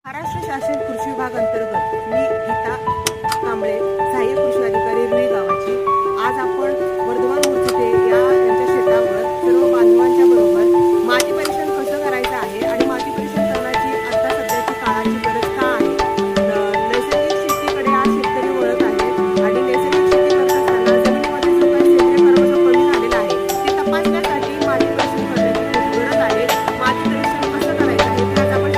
महाराष्ट्र शासन कृषी विभाग अंतर्गत मी गीता कांबळे, सहाय्यक कृषी अधिकारी रुई गावाची। आज आपण वर्धमान मुर्चिते यांच्या शेतावर सर्व बांधवांच्या बरोबर माती परीक्षण कसं करायचं आहे आणि माती परीक्षण करण्याची आता सध्याची काळाची गरज का आहे, नैसर्गिक शेतीकडे आज शेतकरी वळत आहे आणि नैसर्गिक शेती करत असताना जमिनीमध्ये जो काही सेंद्रिय कर्म जो कमी झालेला आहे ते तपासण्यासाठी माती परीक्षण करण्याची खूप गरज आहे। माती परीक्षण कसं करायचं आहे ते आज आपण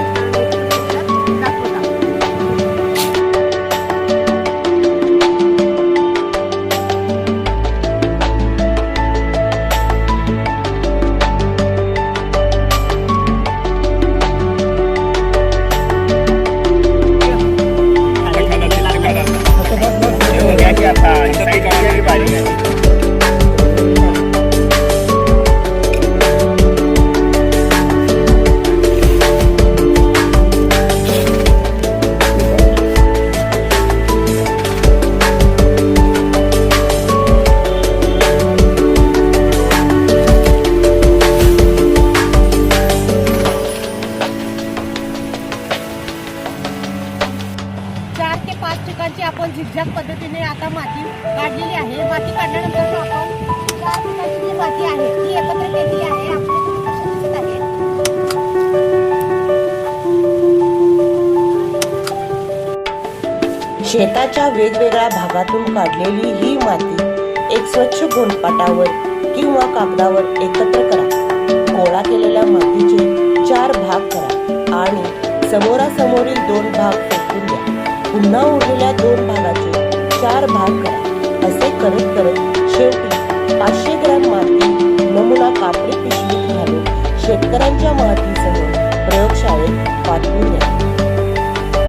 ठिकाणची आपण झिगझॅग पद्धतीने आता माती काढलेली आहे। माती काढल्यानंतर आपण 4 ठिकाणची जी माती आहे ती एकत्र केलेली आहे। शेताच्या वेगवेगळ्या भागातून काढलेली ही माती एक स्वच्छ गोणपाटावर किंवा कागदावर एकत्र करा। गोळा केलेल्या मातीचे 4 भाग करा आणि समोरासमोरील 2 भाग फेकून द्या। पुन्हा उरलेल्या 2 भागाचे 4 भाग करा। असे करत करत शेवटी 500 ग्रॅम माती नमुना कापडी पिशवीत घालून शेतकऱ्यांच्या मातीसह प्रयोगशाळेत पाठवून द्या।